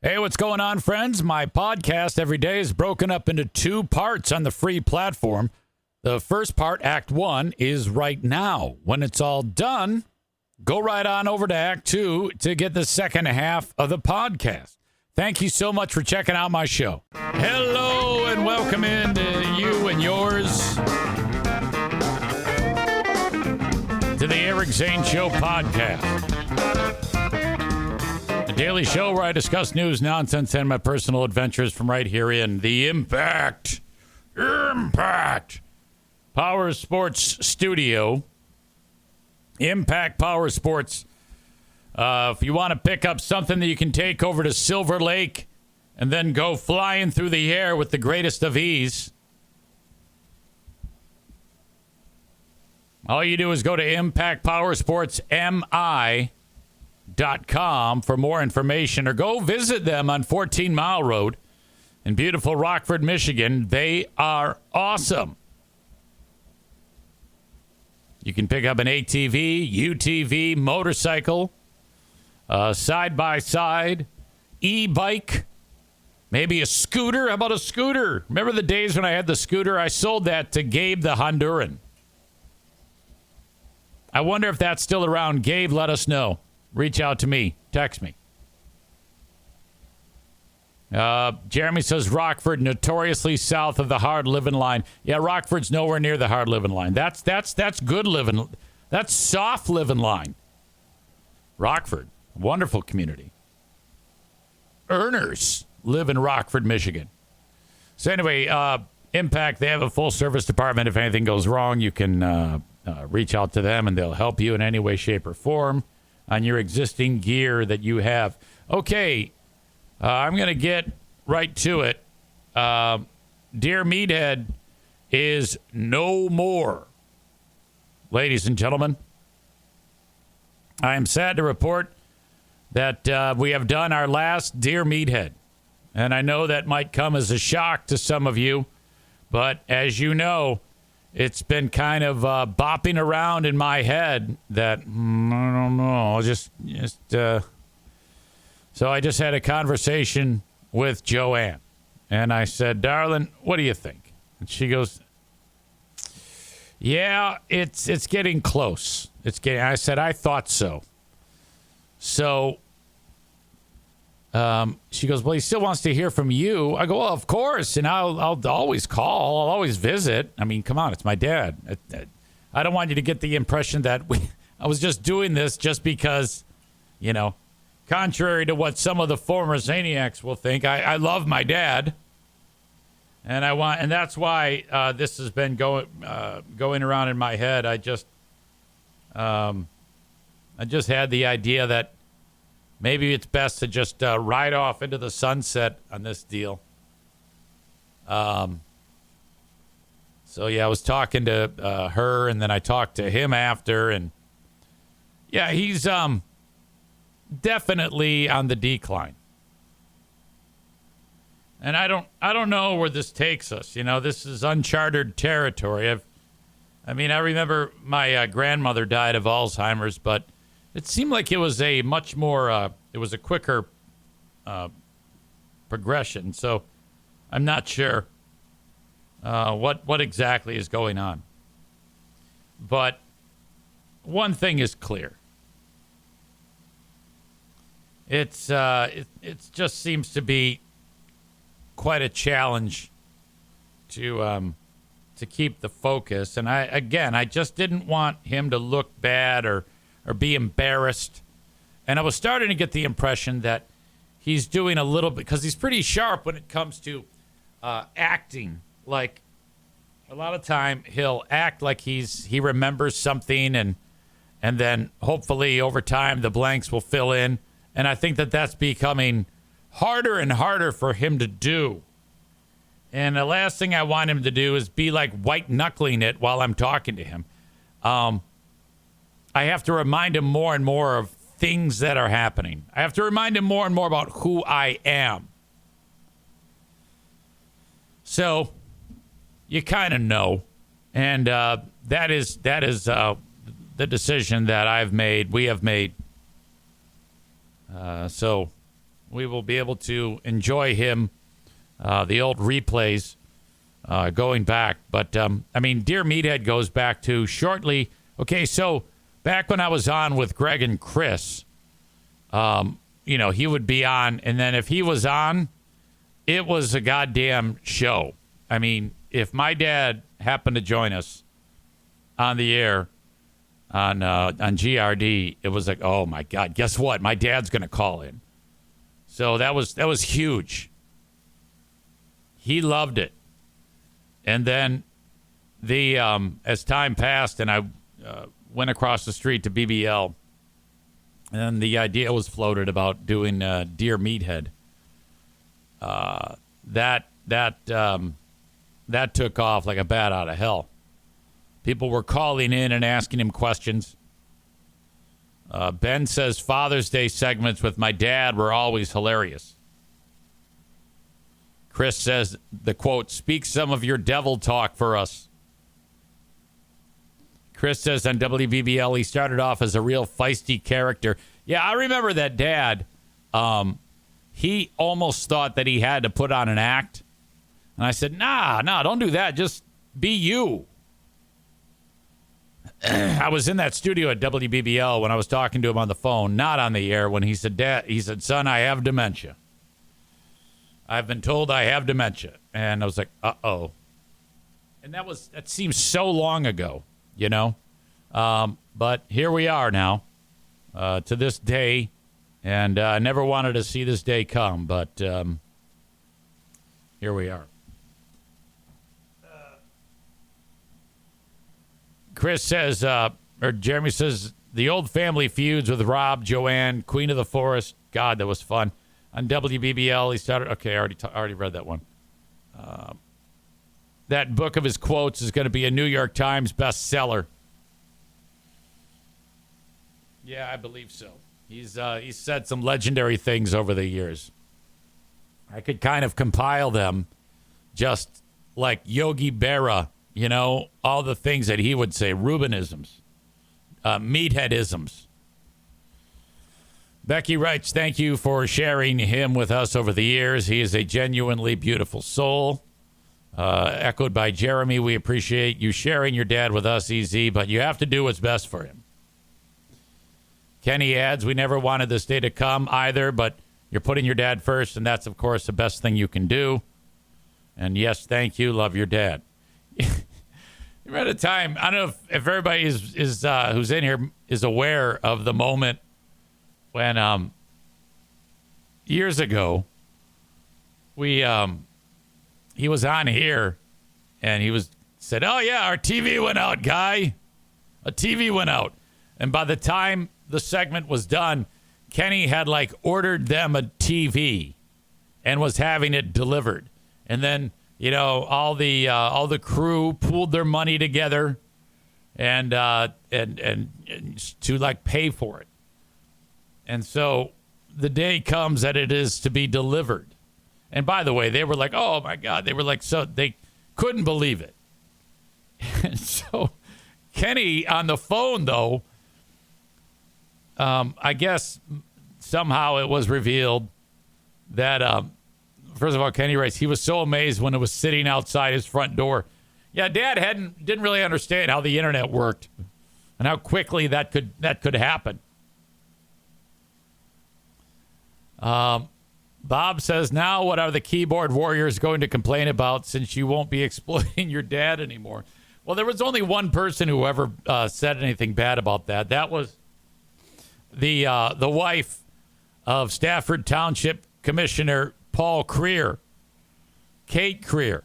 Hey, what's going on, friends? My podcast every day is broken up into two parts on the free platform. The first part, Act 1, is right now. When it's all done, go right on over to Act 2 to get the second half of the podcast. Thank you so much for checking out my show. Hello and welcome in to you and yours to the Eric Zane Show podcast. A daily show where I discuss news, nonsense, and my personal adventures from right here in the Impact Power Sports Studio. Impact Power Sports. If you want to pick up something that you can take over to Silver Lake and then go flying through the air with the greatest of ease, all you do is go to impactpowersportsmi.com for more information, or go visit them on 14 Mile Road in beautiful Rockford, Michigan. They are awesome. You can pick up an ATV, UTV, motorcycle, side-by-side, e-bike, maybe a scooter. How about a scooter? Remember the days when I had the scooter? I sold that to Gabe the Honduran. I wonder if that's still around. Gabe, let us know. Reach out to me. Text me. Jeremy says Rockford, notoriously south of the hard living line. Yeah, Rockford's nowhere near the hard living line. That's good living. That's soft living line. Rockford, wonderful community. Earners live in Rockford, Michigan. So anyway, Impact, they have a full service department. If anything goes wrong, you can reach out to them and they'll help you in any way, shape, or form on your existing gear that you have. Okay, I'm going to get right to it. Dear Meathead is no more. Ladies and gentlemen, I am sad to report that we have done our last Dear Meathead. And I know that might come as a shock to some of you, but as you know, it's been kind of bopping around in my head that, I don't know, so I just had a conversation with Joanne. And I said, darling, what do you think? And she goes, yeah, it's getting close. I said, I thought so. So she goes, well, he still wants to hear from you. I go, well, of course. And I'll always call. I'll always visit. I mean, come on, it's my dad. I don't want you to get the impression that I was just doing this just because, contrary to what some of the former Zaniacs will think, I love my dad. And that's why this has been going around in my head. I just had the idea that maybe it's best to just ride off into the sunset on this deal. So yeah, I was talking to her, and then I talked to him after, and yeah, he's definitely on the decline. And I don't know where this takes us. This is uncharted territory. I remember my grandmother died of Alzheimer's, but it seemed like it was a much more, it was a quicker progression. So I'm not sure what exactly is going on. But one thing is clear. It just seems to be quite a challenge to keep the focus. And I just didn't want him to look bad or be embarrassed. And I was starting to get the impression that he's doing a little bit, because he's pretty sharp when it comes to acting. Like, a lot of time he'll act like he remembers something, and then hopefully over time the blanks will fill in. And I think that's becoming harder and harder for him to do. And the last thing I want him to do is be like white knuckling it while I'm talking to him. I have to remind him more and more of things that are happening. I have to remind him more and more about who I am. So you kind of know. And that is the decision that I've made, we have made. So we will be able to enjoy him, the old replays going back. But, I mean, Dear Meathead goes back to shortly. Okay, so back when I was on with Greg and Chris, you know, he would be on. And then if he was on, it was a goddamn show. I mean, if my dad happened to join us on the air on GRD, it was like, oh my God, guess what? My dad's gonna call in. So that was huge. He loved it. And then the as time passed, and I went across the street to BBL, and the idea was floated about doing Dear Meathead. That took off like a bat out of hell. People were calling in and asking him questions. Ben says Father's Day segments with my dad were always hilarious. Chris says, the quote, speak some of your devil talk for us. Chris says on WBBL, he started off as a real feisty character. Yeah, I remember that dad. He almost thought that he had to put on an act. And I said, nah, don't do that. Just be you. I was in that studio at WBBL when I was talking to him on the phone, not on the air, when he said, Dad, he said, son, I have dementia. I've been told I have dementia. And I was like, uh-oh. And that seems so long ago, you know. But here we are now, to this day. And I never wanted to see this day come, but here we are. Chris says, or Jeremy says, the old family feuds with Rob, Joanne, Queen of the Forest. God, that was fun. On WBBL, he started. Okay, I already read that one. That book of his quotes is going to be a New York Times bestseller. Yeah, I believe so. He's said some legendary things over the years. I could kind of compile them, just like Yogi Berra, you know, all the things that he would say, Rubenisms, meatheadisms. Becky writes, thank you for sharing him with us over the years. He is a genuinely beautiful soul. Echoed by Jeremy, we appreciate you sharing your dad with us, EZ, but you have to do what's best for him. Kenny adds, we never wanted this day to come either, but you're putting your dad first, and that's, of course, the best thing you can do. And yes, thank you. Love your dad. You're at a time, I don't know if everybody is who's in here is aware of the moment when years ago he was on here and he said, oh yeah, our TV went out, guy. A TV went out. And by the time the segment was done, Kenny had like ordered them a TV and was having it delivered. And then, you know, all the crew pooled their money together and to like pay for it. And so the day comes that it is to be delivered. And by the way, they were like, oh my God, they were like, so they couldn't believe it. And so Kenny on the phone though, I guess somehow it was revealed that, first of all, Kenny writes, he was so amazed when it was sitting outside his front door. Yeah, Dad didn't really understand how the internet worked and how quickly that could happen. Bob says, now what are the keyboard warriors going to complain about since you won't be exploiting your dad anymore? Well, there was only one person who ever said anything bad about that. That was the wife of Stafford Township Commissioner Paul Creer, Kate Creer.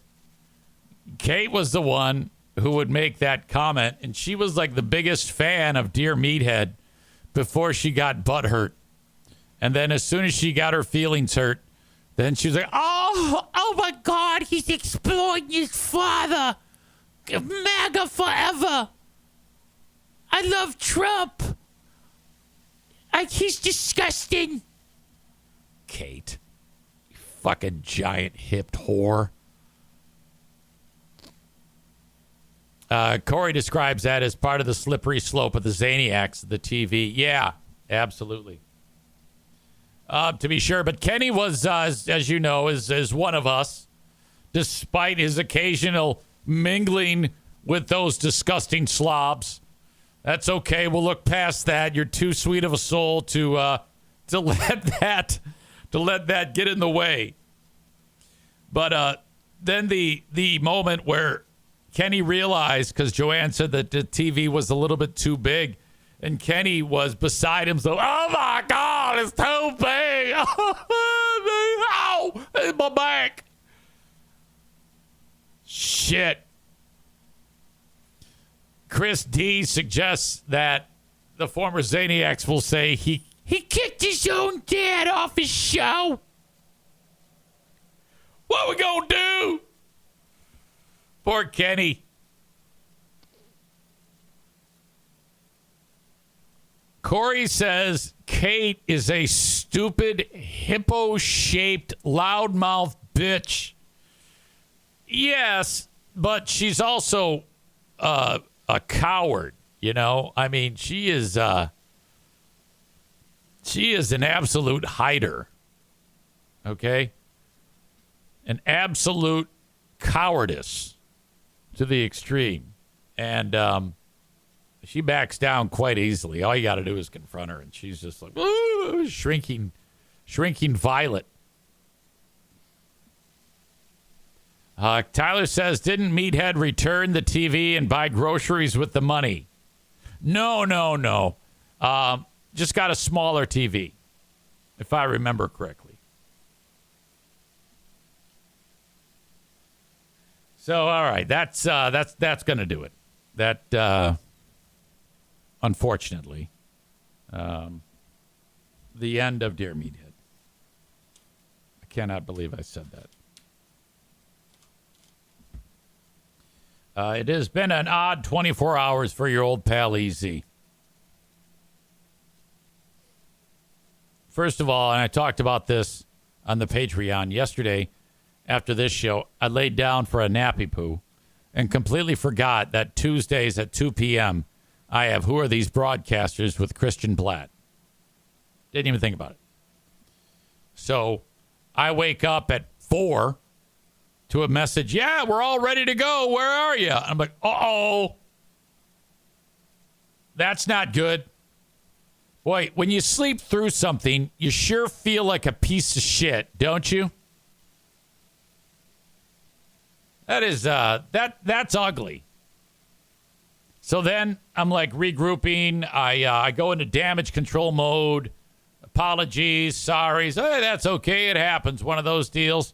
Kate was the one who would make that comment, and she was like the biggest fan of Dear Meathead before she got butthurt. And then as soon as she got her feelings hurt, then she was like, oh my God, he's exploiting his father. MAGA forever. I love Trump. He's disgusting. Kate, you fucking giant hipped whore. Corey describes that as part of the slippery slope of the Zaniacs, the TV. Yeah, absolutely. to be sure. But Kenny was, as you know, is one of us, despite his occasional mingling with those disgusting slobs. That's okay. We'll look past that. You're too sweet of a soul to let that get in the way. But then the moment where Kenny realized, because Joanne said that the TV was a little bit too big, and Kenny was beside himself. Oh my God, it's too big! Ow, it's my back. Shit. Chris D suggests that the former Zaniacs will say he kicked his own dad off his show. What we gonna do? Poor Kenny. Corey says Kate is a stupid, hippo-shaped, loudmouth bitch. Yes, but she's also a coward, you know? I mean, she is an absolute hider, okay? An absolute cowardice to the extreme. And she backs down quite easily. All you got to do is confront her, and she's just like, ooh, shrinking violet. Tyler says, didn't Meathead return the TV and buy groceries with the money? No. Just got a smaller TV, if I remember correctly. So, all right, that's going to do it. That, unfortunately, the end of Dear Meathead. I cannot believe I said that. It has been an odd 24 hours for your old pal EZ. First of all, and I talked about this on the Patreon yesterday after this show, I laid down for a nappy poo and completely forgot that Tuesdays at 2 p.m. I have Who Are These Broadcasters with Christian Platt. Didn't even think about it. So I wake up at 4 to a message, yeah, we're all ready to go. Where are you? I'm like, uh-oh. That's not good. Boy, when you sleep through something, you sure feel like a piece of shit, don't you? That is, that's ugly. So then I'm like regrouping. I go into damage control mode. Apologies, sorries. Hey, that's okay. It happens. One of those deals.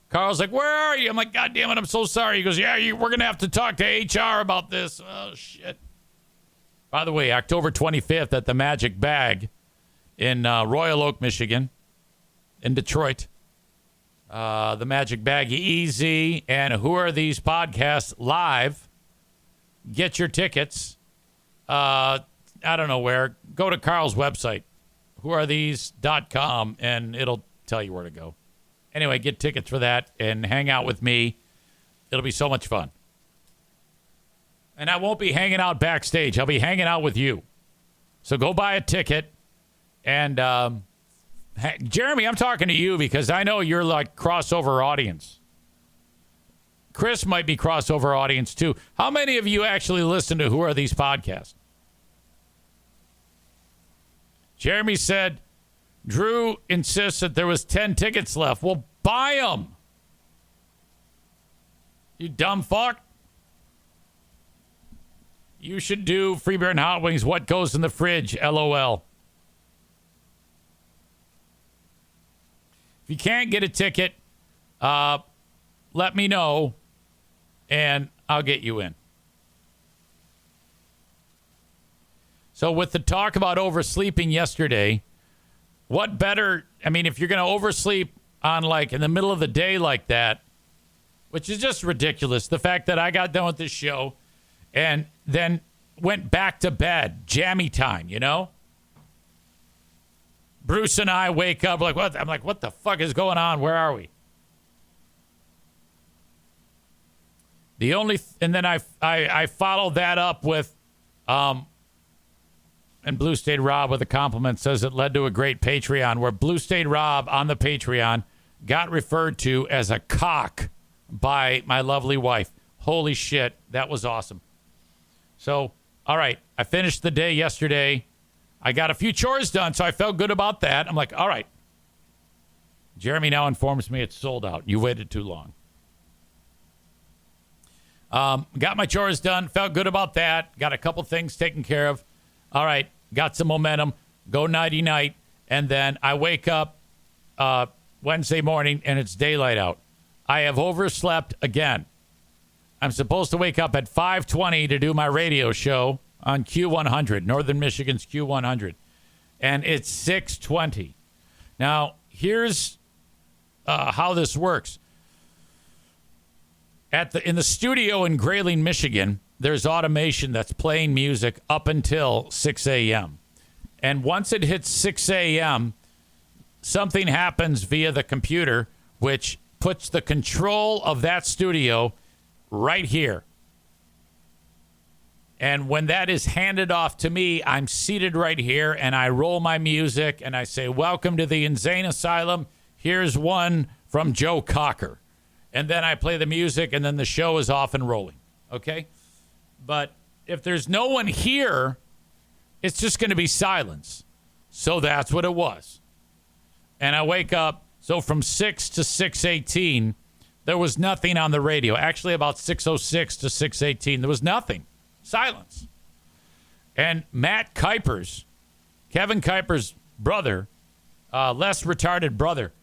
Carl's like, where are you? I'm like, God damn it, I'm so sorry. He goes, yeah, we're going to have to talk to HR about this. Oh, shit. By the way, October 25th at the Magic Bag in Royal Oak, Michigan, in Detroit. The Magic Bag Easy and Who Are These Podcasts live. Get your tickets. I don't know where. Go to Carl's website, whoarethese.com, and it'll tell you where to go. Anyway, get tickets for that and hang out with me. It'll be so much fun. And I won't be hanging out backstage. I'll be hanging out with you. So go buy a ticket. And Jeremy, I'm talking to you because I know you're like crossover audience. Chris might be crossover audience too. How many of you actually listen to Who Are These Podcasts? Jeremy said, Drew insists that there was 10 tickets left. Well, buy them. You dumb fuck. You should do Free Beer and Hot Wings. What goes in the fridge? LOL. If you can't get a ticket, let me know, and I'll get you in. So with the talk about oversleeping yesterday, what better, I mean, if you're going to oversleep on like in the middle of the day like that, which is just ridiculous. The fact that I got done with this show and then went back to bed, jammy time, you know? Bruce and I wake up like, what? I'm like, what the fuck is going on? Where are we? And then I follow that up with And Blue State Rob with a compliment says it led to a great Patreon, where Blue State Rob on the Patreon got referred to as a cock by my lovely wife. Holy shit, that was awesome. So, all right, I finished the day yesterday. I got a few chores done, so I felt good about that. I'm like, all right. Jeremy now informs me it's sold out. You waited too long. Got my chores done. Felt good about that. Got a couple things taken care of. All right. Got some momentum. Go nighty-night. And then I wake up Wednesday morning, and it's daylight out. I have overslept again. I'm supposed to wake up at 5:20 to do my radio show on Q100, Northern Michigan's Q100. And it's 6:20. Now, here's how this works. In the studio in Grayling, Michigan, there's automation that's playing music up until 6 a.m. And once it hits 6 a.m., something happens via the computer, which puts the control of that studio right here. And when that is handed off to me, I'm seated right here, and I roll my music, and I say, welcome to the Insane Asylum. Here's one from Joe Cocker. And then I play the music, and then the show is off and rolling. Okay? But if there's no one here, it's just going to be silence. So that's what it was. And I wake up. So from 6 to 6:18, there was nothing on the radio. Actually, about 6:06 to 6:18, there was nothing. Silence. And Matt Kuiper's, Kevin Kuiper's brother, less retarded brother,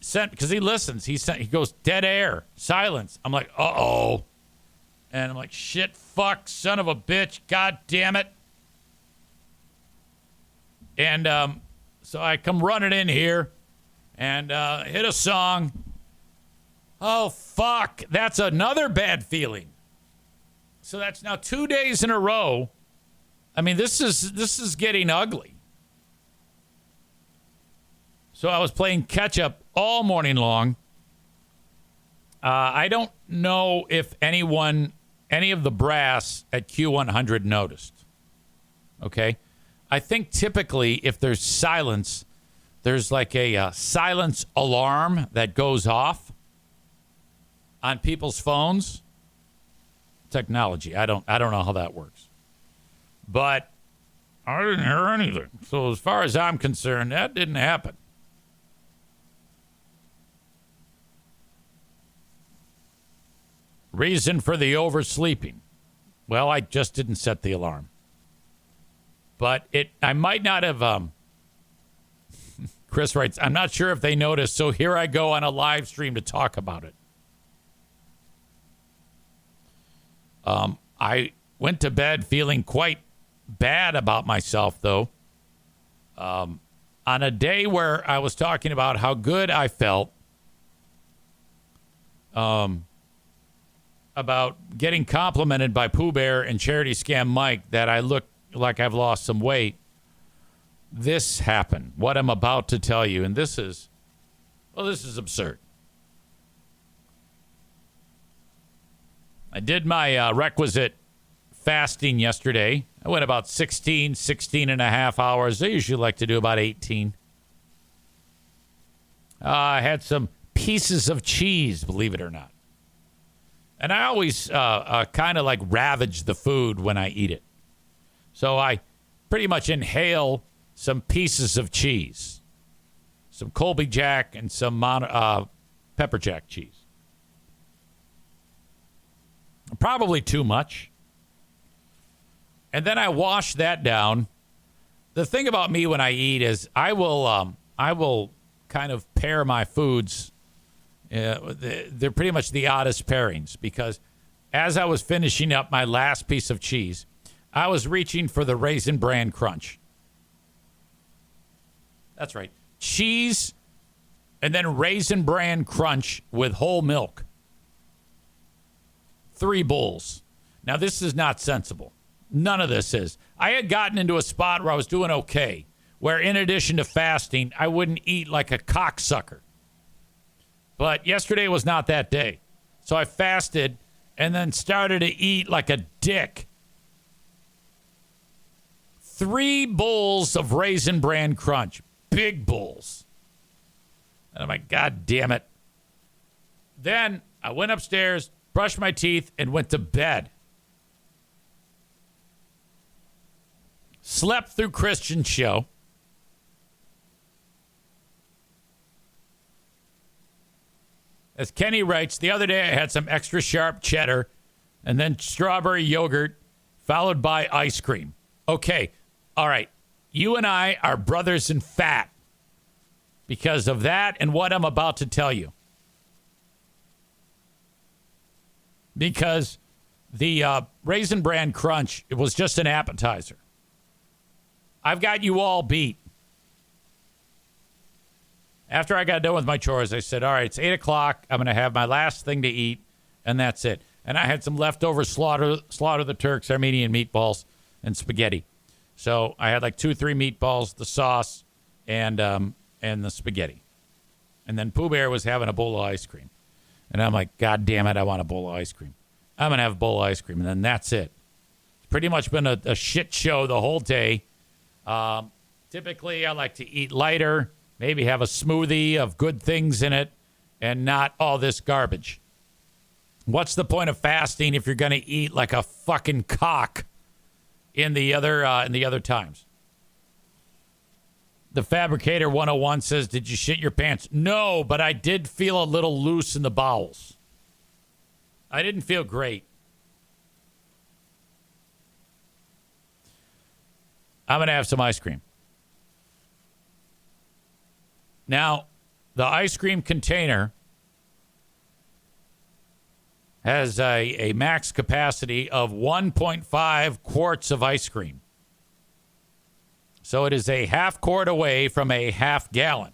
sent, because he listens. He goes, dead air, silence. I'm like, uh-oh. And I'm like, shit, fuck, son of a bitch, god damn it. And so I come running in here and hit a song. Oh, fuck, that's another bad feeling. So that's now 2 days in a row. I mean, this is getting ugly. So I was playing catch up all morning long. I don't know if any of the brass at Q100 noticed. Okay? I think typically if there's silence, there's like a silence alarm that goes off on people's phones. Technology. I don't know how that works. But I didn't hear anything. So as far as I'm concerned, that didn't happen. Reason for the oversleeping. Well, I just didn't set the alarm. But I might not have, Chris writes, I'm not sure if they noticed, so here I go on a live stream to talk about it. I went to bed feeling quite bad about myself, though. On a day where I was talking about how good I felt about getting complimented by Pooh Bear and Charity Scam Mike that I look like I've lost some weight. This happened. What I'm about to tell you, and this is absurd. I did my requisite fasting yesterday. I went about 16 and a half hours. I usually like to do about 18. I had some pieces of cheese, believe it or not. And I always kind of like ravage the food when I eat it. So I pretty much inhale some pieces of cheese. Some Colby Jack and some pepper jack cheese. Probably too much. And then I wash that down. The thing about me when I eat is I will kind of pair my foods. They're pretty much the oddest pairings, because as I was finishing up my last piece of cheese, I was reaching for the Raisin Bran Crunch. That's right. Cheese and then Raisin Bran Crunch with whole milk. 3 bowls. Now, this is not sensible. None of this is. I had gotten into a spot where I was doing okay, where in addition to fasting, I wouldn't eat like a cocksucker. But yesterday was not that day. So I fasted and then started to eat like a dick. 3 bowls of Raisin Bran Crunch. Big bowls. And I'm like, God damn it. Then I went upstairs, brushed my teeth, and went to bed. Slept through Christian's show. As Kenny writes, the other day I had some extra sharp cheddar and then strawberry yogurt, followed by ice cream. Okay, all right. You and I are brothers in fat because of that and what I'm about to tell you. Because the Raisin Bran Crunch, it was just an appetizer. I've got you all beat. After I got done with my chores, I said, all right, it's 8 o'clock. I'm going to have my last thing to eat, and that's it. And I had some leftover slaughter the Turks, Armenian meatballs, and spaghetti. So I had like 2-3 meatballs, the sauce, and the spaghetti. And then Pooh Bear was having a bowl of ice cream. And I'm like, God damn it, I want a bowl of ice cream. I'm going to have a bowl of ice cream, and then that's it. It's pretty much been a shit show the whole day. Typically, I like to eat lighter. Maybe have a smoothie of good things in it and not all this garbage. What's the point of fasting if you're going to eat like a fucking cock in the other times? The Fabricator 101 says, did you shit your pants? No, but I did feel a little loose in the bowels. I didn't feel great. I'm going to have some ice cream. Now, the ice cream container has a max capacity of 1.5 quarts of ice cream. So it is a half quart away from a half gallon.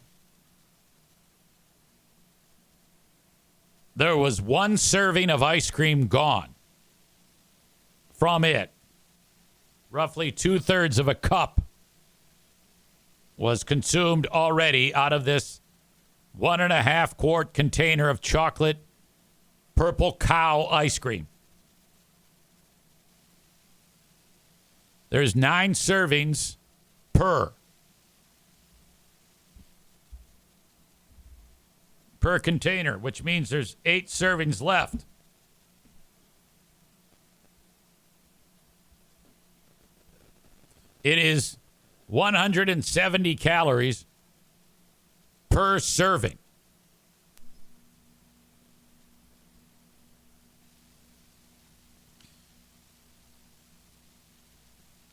There was 1 serving of ice cream gone from it. Roughly 2/3 of a cup was consumed already out of this 1.5 quart container of chocolate purple cow ice cream. There's 9 servings per container, which means there's 8 servings left. It is 170 calories per serving.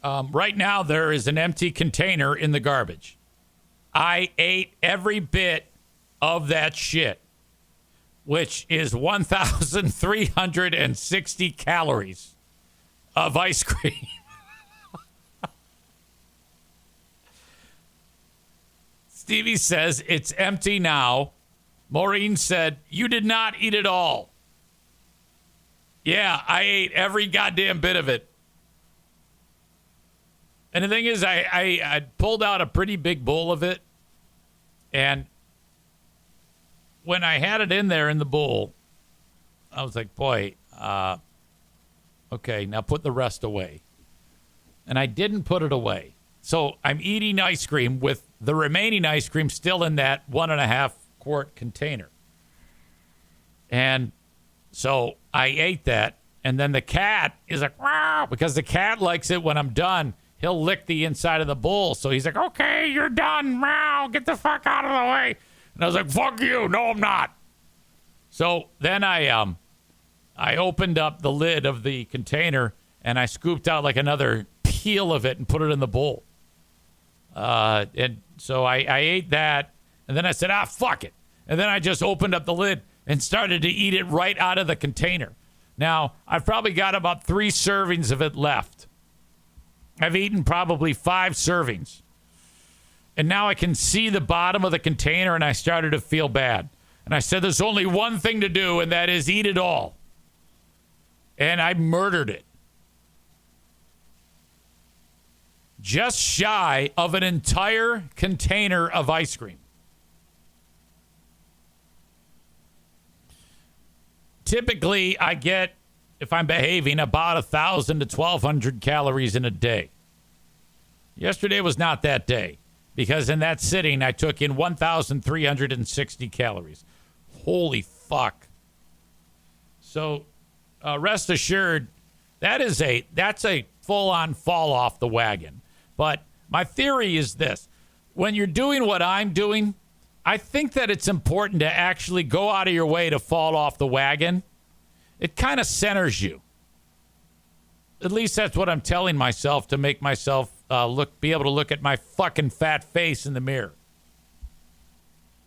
Right now, there is an empty container in the garbage. I ate every bit of that shit, which is 1,360 calories of ice cream. Stevie says it's empty now. Maureen said, you did not eat it all. Yeah, I ate every goddamn bit of it. And the thing is, I pulled out a pretty big bowl of it. And when I had it in there in the bowl, I was like, boy, okay, now put the rest away. And I didn't put it away. So I'm eating ice cream with the remaining ice cream still in that 1.5 quart container. And so I ate that. And then the cat is like, wow, because the cat likes it when I'm done. He'll lick the inside of the bowl. So he's like, okay, you're done. Meow, get the fuck out of the way. And I was like, fuck you. No, I'm not. So then I opened up the lid of the container and I scooped out like another peel of it and put it in the bowl. And so I ate that. And then I said, fuck it. And then I just opened up the lid and started to eat it right out of the container. Now, I've probably got about 3 servings of it left. I've eaten probably 5 servings. And now I can see the bottom of the container, and I started to feel bad. And I said, there's only one thing to do, and that is eat it all. And I murdered it. Just shy of an entire container of ice cream. Typically, I get, if I'm behaving, about 1,000 to 1,200 calories in a day. Yesterday was not that day because in that sitting, I took in 1,360 calories. Holy fuck. So rest assured, that's a full-on fall off the wagon. But my theory is this. When you're doing what I'm doing, I think that it's important to actually go out of your way to fall off the wagon. It kind of centers you. At least that's what I'm telling myself to make myself be able to look at my fucking fat face in the mirror.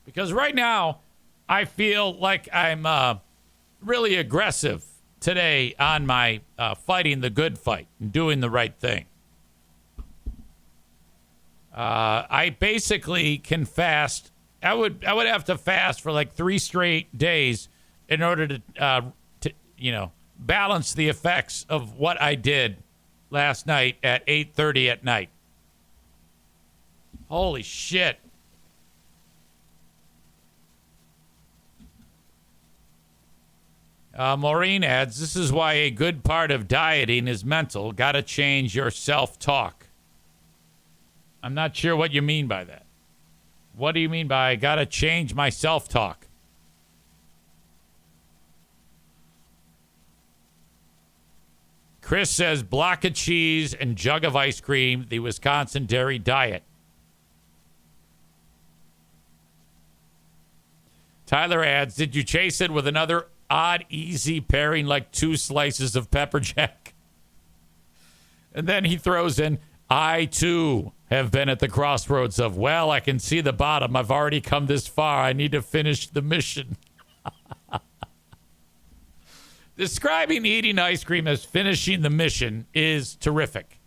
Because right now, I feel like I'm really aggressive today on my fighting the good fight and doing the right thing. I basically can fast. I would have to fast for like 3 straight days in order to balance the effects of what I did last night at 8:30 at night. Holy shit. Maureen adds, this is why a good part of dieting is mental. Got to change your self-talk. I'm not sure what you mean by that. What do you mean by I got to change my self-talk? Chris says block of cheese and jug of ice cream, the Wisconsin dairy diet. Tyler adds, did you chase it with another odd, easy pairing like 2 slices of pepper jack? And then he throws in, I, too, have been at the crossroads of, well, I can see the bottom. I've already come this far. I need to finish the mission. Describing eating ice cream as finishing the mission is terrific.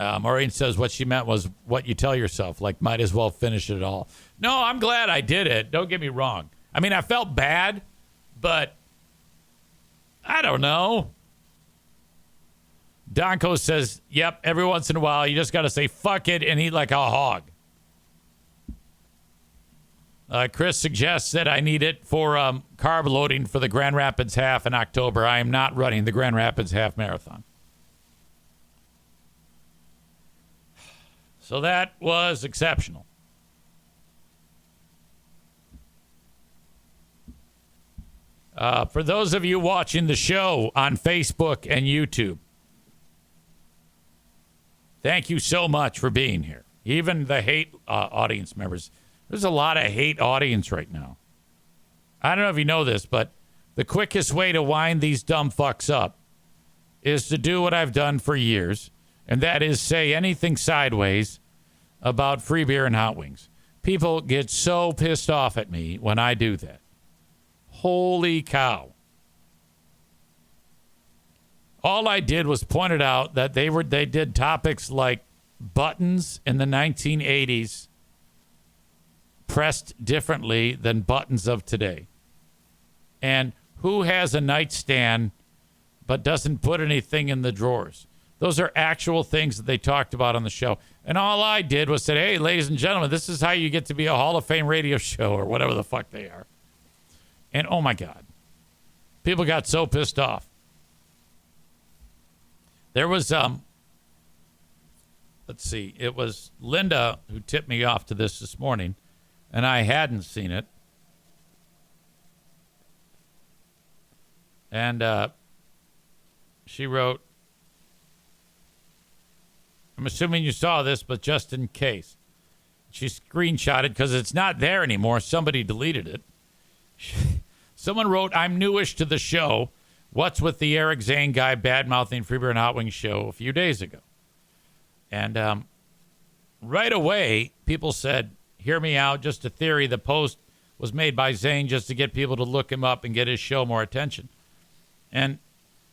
Maureen says what she meant was what you tell yourself, like might as well finish it all. No, I'm glad I did it. Don't get me wrong. I mean, I felt bad, but I don't know. Donko says, yep, every once in a while, you just got to say fuck it and eat like a hog. Chris suggests that I need it for carb loading for the Grand Rapids Half in October. I am not running the Grand Rapids Half Marathon. So that was exceptional. For those of you watching the show on Facebook and YouTube, thank you so much for being here. Even the hate audience members. There's a lot of hate audience right now. I don't know if you know this, but the quickest way to wind these dumb fucks up is to do what I've done for years, and that is say anything sideways about free beer and hot wings. People get so pissed off at me when I do that. Holy cow. All I did was pointed out that they did topics like buttons in the 1980s pressed differently than buttons of today. And who has a nightstand but doesn't put anything in the drawers? Those are actual things that they talked about on the show. And all I did was say, hey, ladies and gentlemen, this is how you get to be a Hall of Fame radio show or whatever the fuck they are. And oh my God, people got so pissed off. There was, let's see, it was Linda who tipped me off to this morning, and I hadn't seen it. And she wrote, I'm assuming you saw this, but just in case. She screenshotted because it's not there anymore. Somebody deleted it. Someone wrote, I'm newish to the show. What's with the Eric Zane guy bad-mouthing Free Beer and Hot Wings show a few days ago? And right away, people said, hear me out, just a theory. The post was made by Zane just to get people to look him up and get his show more attention. And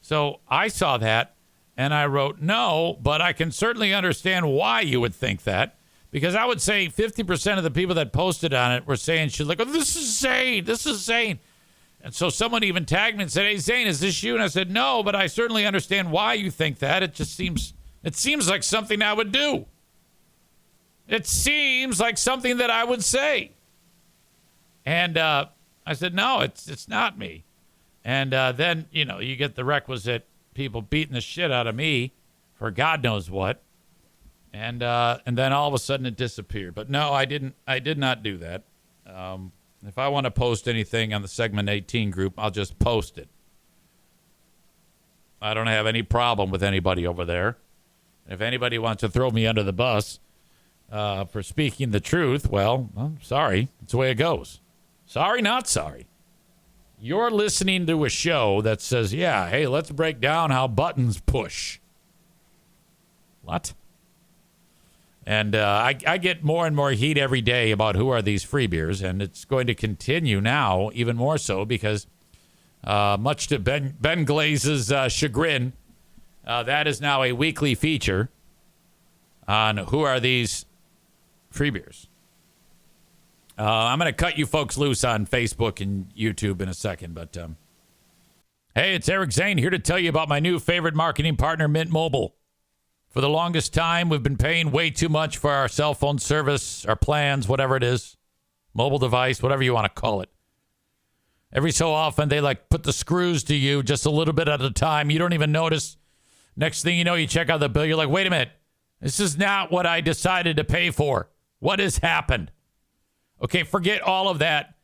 so I saw that, and I wrote, no, but I can certainly understand why you would think that. Because I would say 50% of the people that posted on it were saying shit like, oh, this is Zane, this is Zane. And so someone even tagged me and said, hey, Zane, is this you? And I said, no, but I certainly understand why you think that. It seems like something I would do. It seems like something that I would say. And I said, no, it's not me. And then, you get the requisite people beating the shit out of me for God knows what. And then all of a sudden it disappeared. But no, I did not do that. If I want to post anything on the Segment 18 group, I'll just post it. I don't have any problem with anybody over there. If anybody wants to throw me under the bus for speaking the truth, well, I'm sorry. It's the way it goes. Sorry, not sorry. You're listening to a show that says, yeah, hey, let's break down how buttons push. What? And I get more and more heat every day about who are these free beers, and it's going to continue now, even more so, because much to Ben Glaze's chagrin, that is now a weekly feature on who are these free beers. I'm going to cut you folks loose on Facebook and YouTube in a second, but hey, it's Eric Zane here to tell you about my new favorite marketing partner, Mint Mobile. For the longest time, we've been paying way too much for our cell phone service, our plans, whatever it is, mobile device, whatever you want to call it. Every so often, they put the screws to you just a little bit at a time. You don't even notice. Next thing you know, you check out the bill. You're like, wait a minute. This is not what I decided to pay for. What has happened? Okay, forget all of that.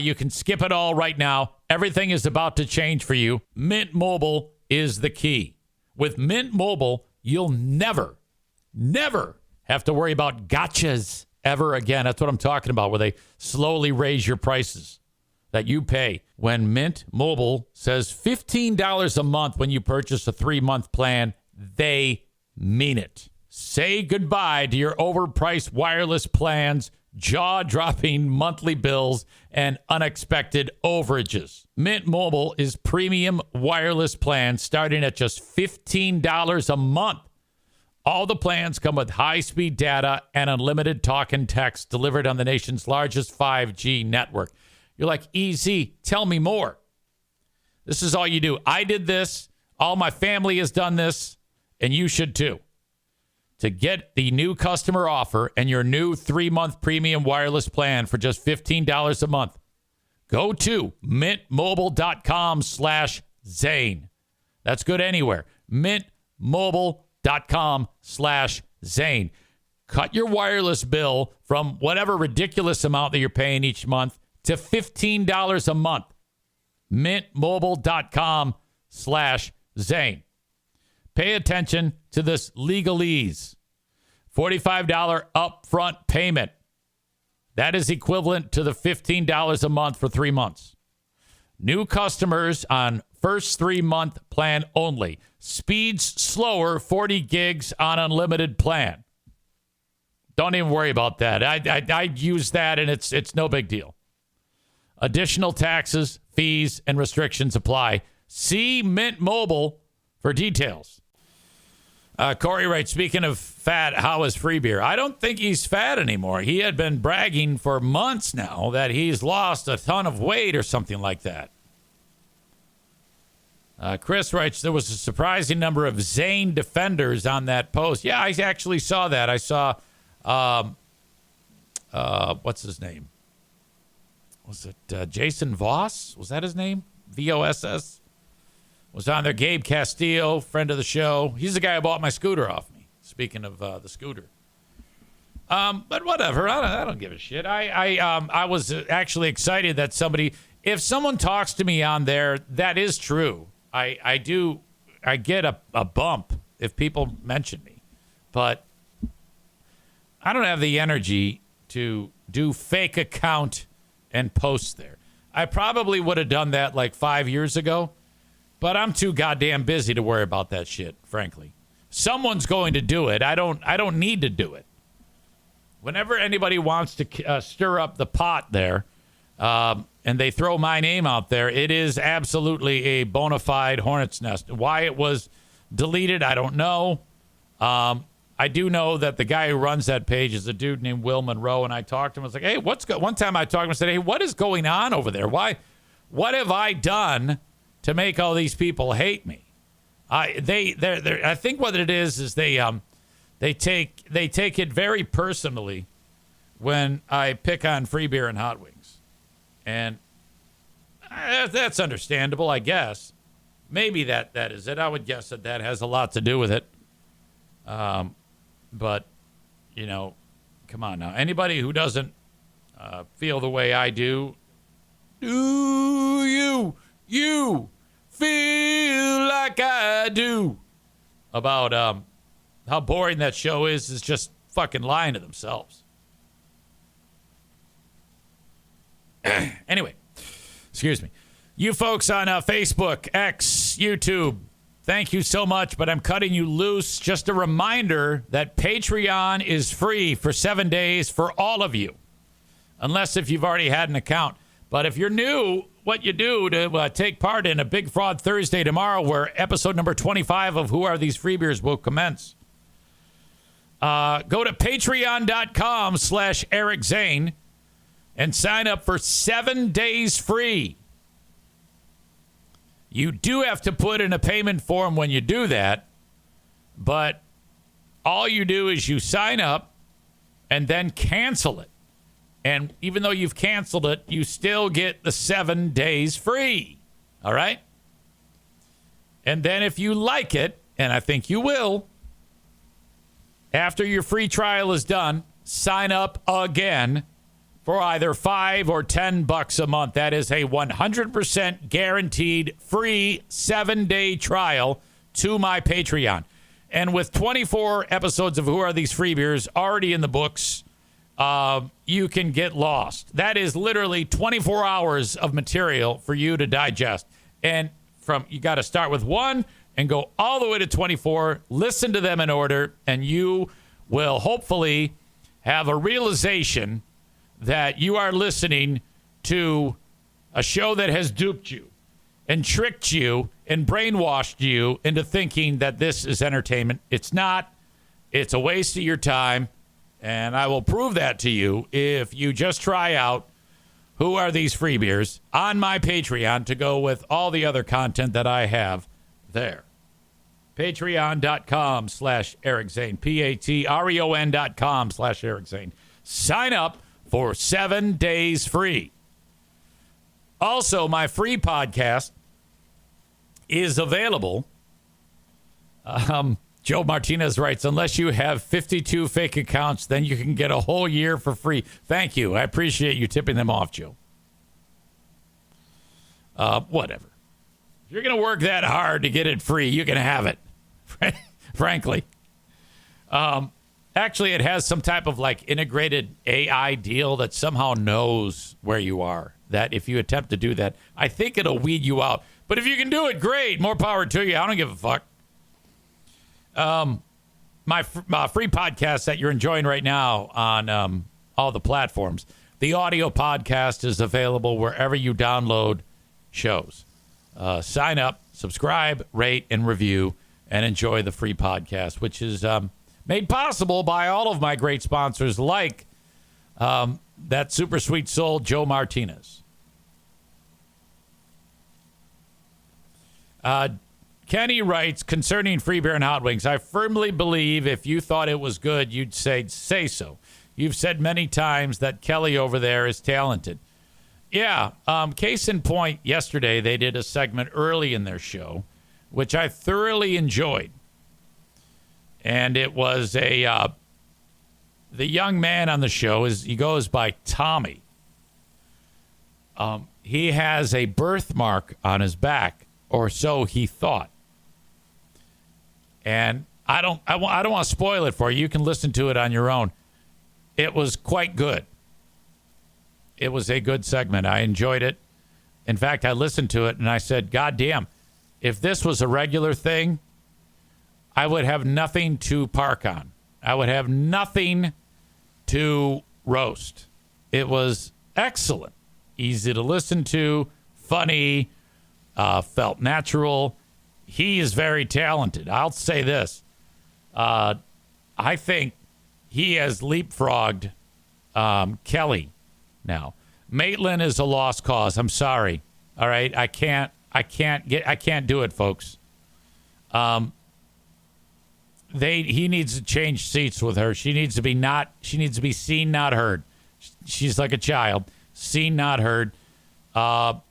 You can skip it all right now. Everything is about to change for you. Mint Mobile is the key. With Mint Mobile, you'll never have to worry about gotchas ever again. That's what I'm talking about, where they slowly raise your prices that you pay. When Mint Mobile says $15 a month when you purchase a 3-month plan, they mean it. Say goodbye to your overpriced wireless plans, jaw-dropping monthly bills, and unexpected overages. Mint Mobile is premium wireless plans starting at just $15 a month. All the plans come with high-speed data and unlimited talk and text delivered on the nation's largest 5G network. You're like, easy, tell me more. This is all you do. I did this. All my family has done this, and you should too. To get the new customer offer and your new 3-month premium wireless plan for just $15 a month, go to mintmobile.com/Zane. That's good anywhere. mintmobile.com/Zane. Cut your wireless bill from whatever ridiculous amount that you're paying each month to $15 a month. mintmobile.com/Zane. Pay attention to this legalese. $45 upfront payment. That is equivalent to the $15 a month for 3 months. New customers on first 3-month plan only. Speeds slower, 40 gigs on unlimited plan. Don't even worry about that. I use that, and it's no big deal. Additional taxes, fees, and restrictions apply. See Mint Mobile for details. Corey writes, speaking of fat, how is free beer? I don't think he's fat anymore. He had been bragging for months now that he's lost a ton of weight or something like that. Chris writes, there was a surprising number of Zane defenders on that post. Yeah, I actually saw that. I saw, what's his name? Was it Jason Voss? Was that his name? VOSS? Was on there. Gabe Castillo, friend of the show. He's the guy who bought my scooter off me. Speaking of the scooter. But whatever. I don't give a shit. I was actually excited that if someone talks to me on there, that is true. I get a bump if people mention me. But I don't have the energy to do fake account and post there. I probably would have done that 5 years ago. But I'm too goddamn busy to worry about that shit, frankly. Someone's going to do it. I don't need to do it. Whenever anybody wants to stir up the pot there, and they throw my name out there, it is absolutely a bona fide hornet's nest. Why it was deleted, I don't know. I do know that the guy who runs that page is a dude named Will Monroe, and I talked to him. I was like, hey, one time I talked to him and said, hey, what is going on over there? What have I done to make all these people hate me? I think what it is they take it very personally when I pick on free beer and hot wings, and That's understandable, I guess. Maybe that is it. I would guess that has a lot to do with it. But, come on now. Anybody who doesn't feel the way I do you feel like I do about how boring that show is just fucking lying to themselves. Anyway, excuse me. You folks on Facebook, X, YouTube, thank you so much, but I'm cutting you loose. Just a reminder that Patreon is free for 7 days for all of you, unless if you've already had an account. But if you're new, what you do to take part in a Big Fraud Thursday tomorrow, where episode number 25 of Who Are These Free Beers will commence. Go to patreon.com/Eric Zane and sign up for 7 days free. You do have to put in a payment form when you do that, but all you do is you sign up and then cancel it. And even though you've canceled it, you still get the 7 days free. All right? And then if you like it, and I think you will, after your free trial is done, sign up again for either $5 or $10 a month. That is a 100% guaranteed free 7-day trial to my Patreon. And with 24 episodes of Who Are These Free Beers already in the books, you can get lost. That is literally 24 hours of material for you to digest. And you got to start with 1 and go all the way to 24. Listen to them in order, and you will hopefully have a realization that you are listening to a show that has duped you and tricked you and brainwashed you into thinking that this is entertainment. It's not. It's a waste of your time. And I will prove that to you if you just try out Who Are These Free Beers on my Patreon to go with all the other content that I have there. Patreon.com/Eric Zane. Patreon.com/Eric Zane. Sign up for 7 days free. Also, my free podcast is available. Joe Martinez writes, unless you have 52 fake accounts, then you can get a whole year for free. Thank you. I appreciate you tipping them off, Joe. Whatever. If you're going to work that hard to get it free, you can have it, frankly. Actually, it has some type of integrated AI deal that somehow knows where you are. That if you attempt to do that, I think it'll weed you out. But if you can do it, great. More power to you. I don't give a fuck. My free podcast that you're enjoying right now on all the platforms. The audio podcast is available wherever you download shows. Sign up, subscribe, rate, and review, and enjoy the free podcast, which is made possible by all of my great sponsors like that super sweet soul, Joe Martinez. Kenny writes, concerning free beer and hot wings, I firmly believe if you thought it was good, you'd say so. You've said many times that Kelly over there is talented. Yeah, case in point, yesterday they did a segment early in their show, which I thoroughly enjoyed. And it was the young man on the show, he goes by Tommy. He has a birthmark on his back, or so he thought. And I don't want to spoil it for you. You can listen to it on your own. It was quite good. It was a good segment. I enjoyed it. In fact, I listened to it and I said, God damn, if this was a regular thing, I would have nothing to park on. I would have nothing to roast. It was excellent. Easy to listen to, funny, felt natural. He is very talented. I'll say this. I think he has leapfrogged Kelly now. Maitland is a lost cause. I'm sorry. All right. I can't do it, folks. He needs to change seats with her. She needs to be seen, not heard. She's like a child. Seen, not heard.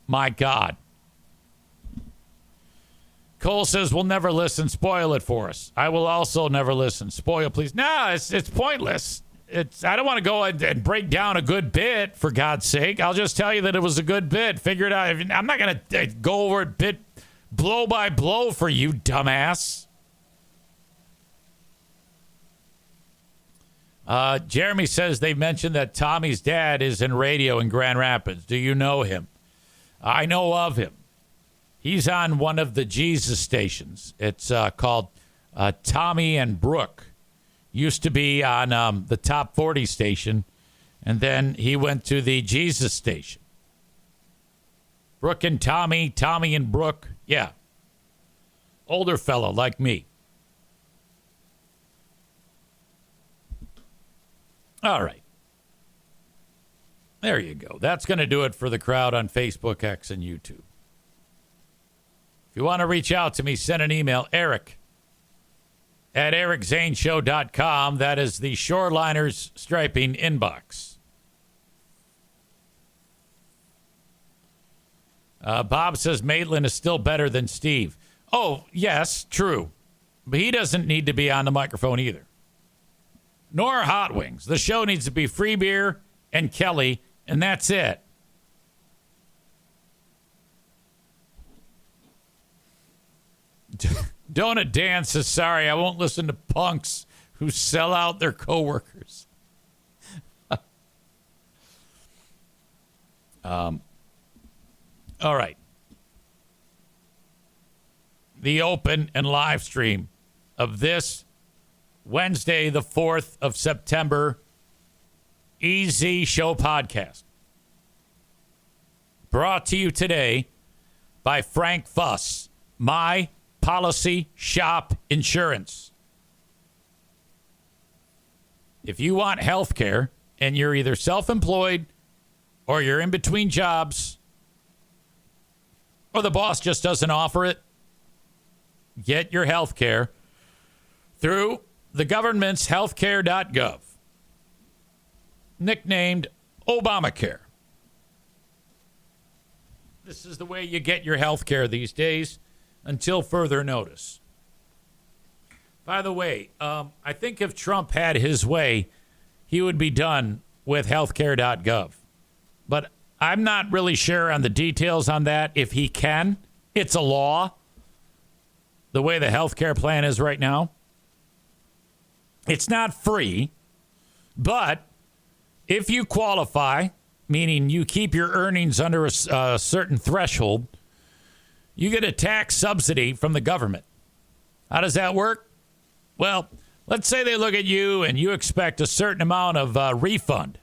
My God. Cole says, we'll never listen. Spoil it for us. I will also never listen. Spoil, please. No, it's pointless. I don't want to go and break down a good bit, for God's sake. I'll just tell you that it was a good bit. Figure it out. I'm not going to go over it bit blow by blow for you, dumbass. Jeremy says they mentioned that Tommy's dad is in radio in Grand Rapids. Do you know him? I know of him. He's on one of the Jesus stations. It's called Tommy and Brooke. Used to be on the Top 40 station, and then he went to the Jesus station. Brooke and Tommy, Tommy and Brooke. Yeah. Older fellow like me. All right. There you go. That's going to do it for the crowd on Facebook, X, and YouTube. If you want to reach out to me, send an email, eric@ericzaneshow.com. That is the Shoreliners Striping inbox. Bob says Maitland is still better than Steve. Oh, yes, true. But he doesn't need to be on the microphone either. Nor Hot Wings. The show needs to be Free Beer and Kelly, and that's it. Donut Dan says, sorry, I won't listen to punks who sell out their coworkers. All right. The open and live stream of this Wednesday, the 4th of September, EZ Show podcast. Brought to you today by Frank Fuss, My Policy Shop Insurance. If you want health care and you're either self-employed or you're in between jobs or the boss just doesn't offer it, get your health care through the government's healthcare.gov, nicknamed Obamacare. This is the way you get your health care these days until further notice. By the way, I think if Trump had his way, he would be done with healthcare.gov. But I'm not really sure on the details on that. If he can, it's a law, the way the healthcare plan is right now. It's not free, but if you qualify, meaning you keep your earnings under a certain threshold, you get a tax subsidy from the government. How does that work? Well, let's say they look at you and you expect a certain amount of refund,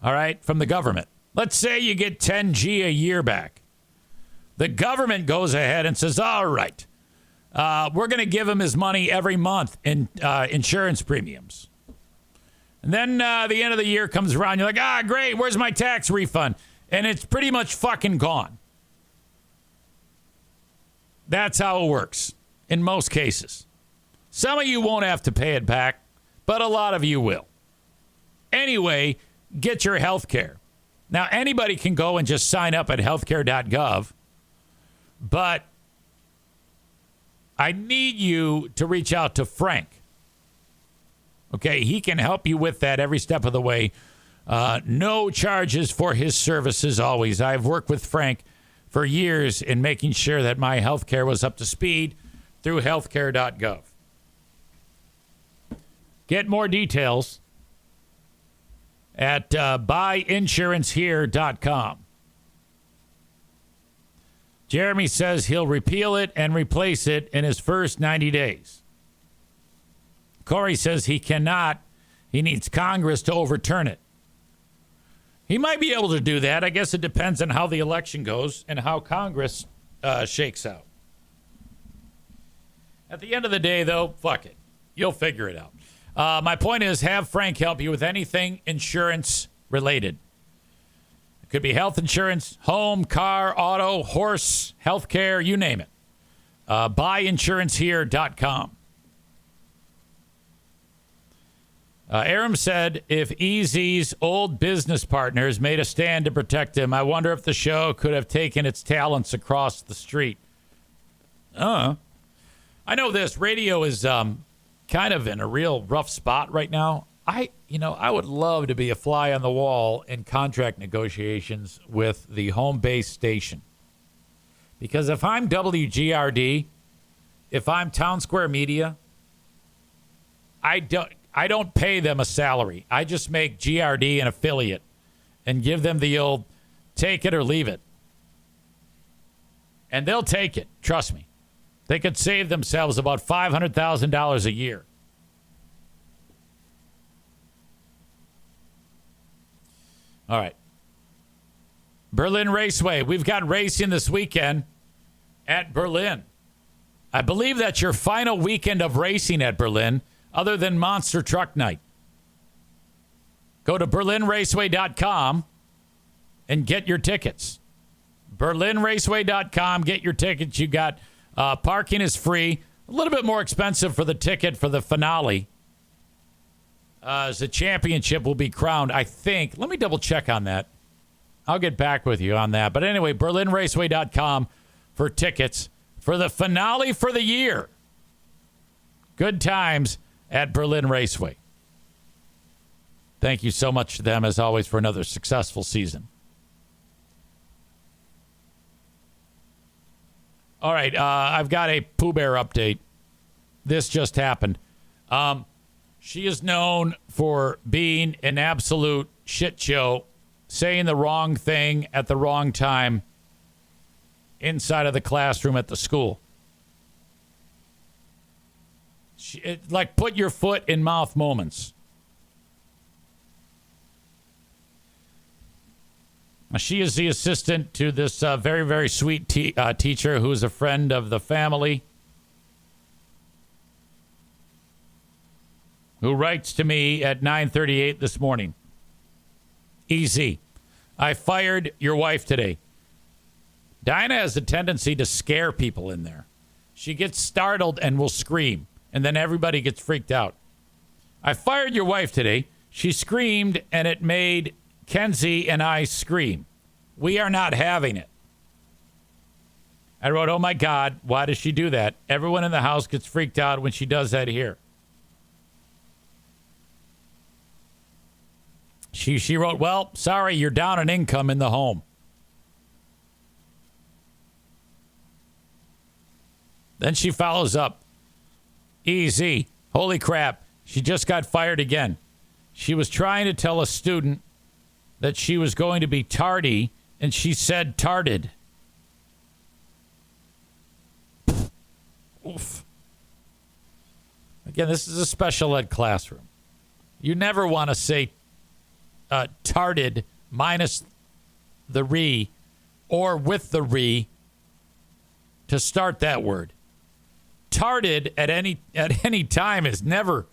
all right, from the government. Let's say you get 10G a year back. The government goes ahead and says, all right, we're going to give him his money every month in insurance premiums. And then the end of the year comes around. You're like, great. Where's my tax refund? And it's pretty much fucking gone. That's how it works in most cases. Some of you won't have to pay it back, but a lot of you will. Anyway, get your health care. Now, anybody can go and just sign up at healthcare.gov, but I need you to reach out to Frank. Okay, he can help you with that every step of the way. No charges for his services always. I've worked with Frank for years in making sure that my health care was up to speed through healthcare.gov. Get more details at buyinsurancehere.com. Jeremy says he'll repeal it and replace it in his first 90 days. Corey says he cannot. He needs Congress to overturn it. He might be able to do that. I guess it depends on how the election goes and how Congress shakes out. At the end of the day, though, fuck it. You'll figure it out. My point is, have Frank help you with anything insurance related. It could be health insurance, home, car, auto, horse, healthcare, you name it. Buyinsurancehere.com. Aram said, if EZ's old business partners made a stand to protect him, I wonder if the show could have taken its talents across the street. I know this. Radio is kind of in a real rough spot right now. I would love to be a fly on the wall in contract negotiations with the home-based station. Because if I'm WGRD, if I'm Town Square Media, I don't pay them a salary. I just make GRD an affiliate and give them the old take it or leave it. And they'll take it. Trust me. They could save themselves about $500,000 a year. All right. Berlin Raceway. We've got racing this weekend at Berlin. I believe that's your final weekend of racing at Berlin, other than Monster Truck Night. Go to berlinraceway.com and get your tickets. berlinraceway.com, get your tickets. You got parking is free. A little bit more expensive for the ticket for the finale. As the championship will be crowned, I think. Let me double check on that. I'll get back with you on that. But anyway, berlinraceway.com for tickets for the finale for the year. Good times at Berlin Raceway. Thank you so much to them, as always, for another successful season. All right, I've got a Pooh Bear update. This just happened. She is known for being an absolute shit show, saying the wrong thing at the wrong time inside of the classroom at the school. Like put your foot in mouth moments. She is the assistant to this very, very sweet teacher who is a friend of the family, who writes to me at 9:38 this morning. EZ, I fired your wife today. Dinah has a tendency to scare people in there. She gets startled and will scream, and then everybody gets freaked out. I fired your wife today. She screamed, and it made Kenzie and I scream. We are not having it. I wrote, oh my God, why does she do that? Everyone in the house gets freaked out when she does that here. She wrote, well, sorry, you're down in income in the home. Then she follows up. EZ, holy crap, she just got fired again. She was trying to tell a student that she was going to be tardy, and she said tarded. Oof. Again, this is a special ed classroom. You never want to say tarded minus the re or with the re to start that word. Tarded at any time is never.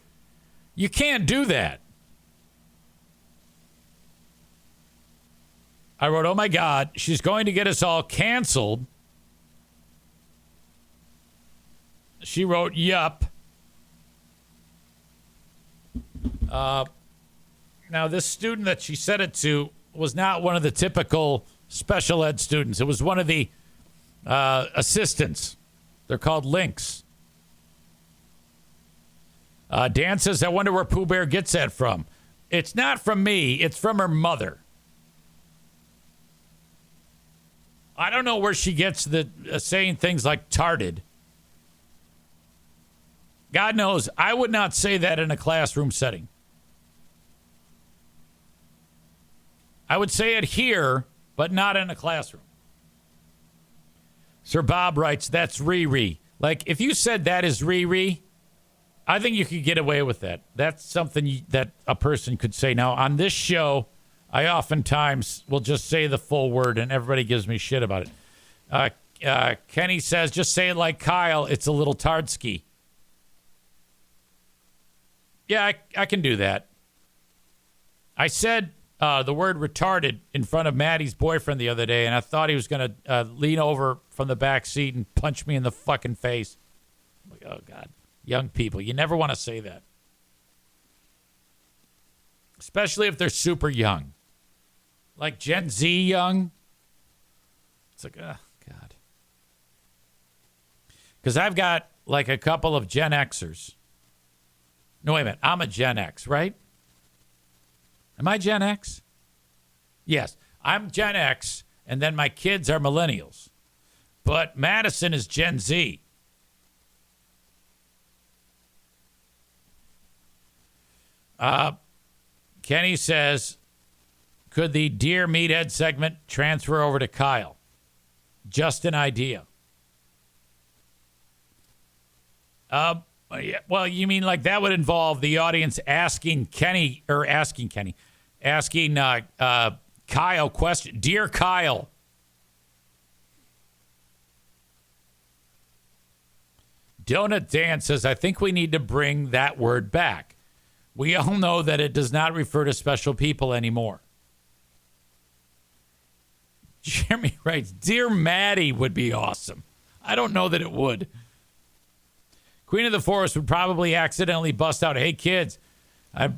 You can't do that. I wrote, oh my God, she's going to get us all canceled. She wrote, yup. Now, this student that she said it to was not one of the typical special ed students. It was one of the assistants. They're called links. Dan says, I wonder where Pooh Bear gets that from. It's not from me. It's from her mother. I don't know where she gets the saying things like tarded. God knows, I would not say that in a classroom setting. I would say it here, but not in a classroom. Sir Bob writes, that's Riri. Like, if you said that is Riri, I think you could get away with that. That's something that a person could say. Now, on this show, I oftentimes will just say the full word, and everybody gives me shit about it. Kenny says, just say it like Kyle. It's a little Tardsky. Yeah, I can do that. I said the word retarded in front of Maddie's boyfriend the other day, and I thought he was going to lean over from the back seat and punch me in the fucking face. I'm like, oh, God. Young people, you never want to say that. especially if they're super young, like Gen Z young. It's like, oh, God. Because I've got like a couple of Gen Xers. No, wait a minute. I'm a Gen X, right? Am I Gen X? Yes, I'm Gen X, and then my kids are millennials. But Madison is Gen Z. Kenny says, could the Dear Meathead segment transfer over to Kyle? Just an idea. Yeah, well, you mean like that would involve the audience asking Kyle question. Dear Kyle. Donut Dan says, I think we need to bring that word back. We all know that it does not refer to special people anymore. Jeremy writes, Dear Maddie would be awesome. I don't know that it would. Queen of the Forest would probably accidentally bust out, hey, kids, I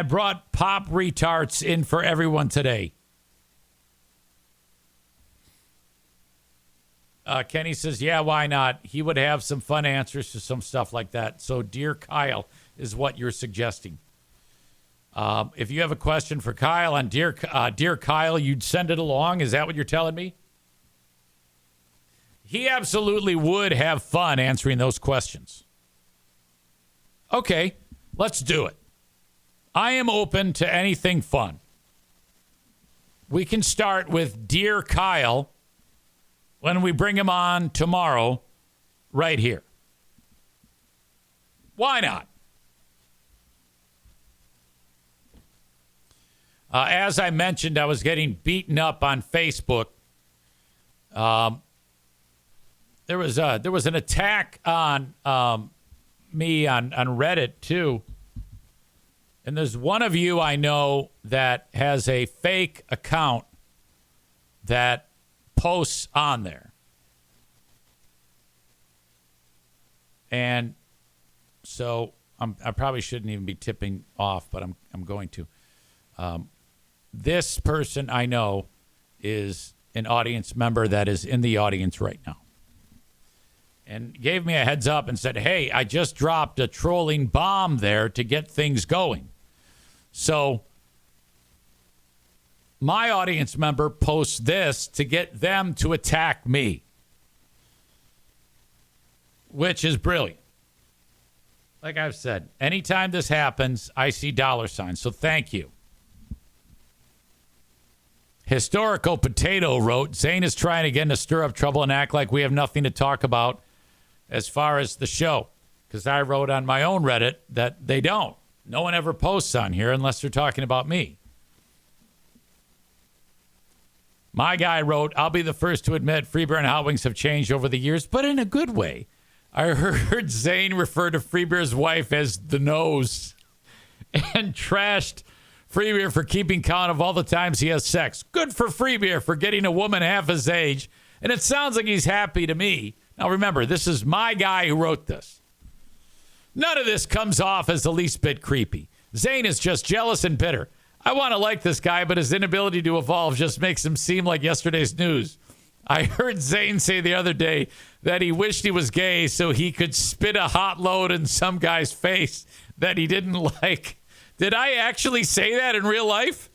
brought pop retards in for everyone today. Kenny says, yeah, why not? He would have some fun answers to some stuff like that. So, Dear Kyle is what you're suggesting. If you have a question for Kyle on Dear Kyle, you'd send it along. Is that what you're telling me? He absolutely would have fun answering those questions. Okay, let's do it. I am open to anything fun. We can start with Dear Kyle when we bring him on tomorrow right here. Why not? As I mentioned, I was getting beaten up on Facebook. There was an attack on me on Reddit too, and there's one of you I know that has a fake account that posts on there, and so I probably shouldn't even be tipping off, but I'm going to. This person I know is an audience member that is in the audience right now. And gave me a heads up and said, hey, I just dropped a trolling bomb there to get things going. So my audience member posts this to get them to attack me, which is brilliant. Like I've said, anytime this happens, I see dollar signs. So thank you. Historical Potato wrote, Zane is trying again to stir up trouble and act like we have nothing to talk about as far as the show. Because I wrote on my own Reddit that they don't. No one ever posts on here unless they're talking about me. My guy wrote, I'll be the first to admit Freebeer and Hot Wings have changed over the years, but in a good way. I heard Zane refer to Freebeer's wife as the nose and trashed Freebeer for keeping count of all the times he has sex. Good for Freebeer for getting a woman half his age. And it sounds like he's happy to me. Now, remember, this is my guy who wrote this. None of this comes off as the least bit creepy. Zane is just jealous and bitter. I want to like this guy, but his inability to evolve just makes him seem like yesterday's news. I heard Zane say the other day that he wished he was gay so he could spit a hot load in some guy's face that he didn't like. Did I actually say that in real life?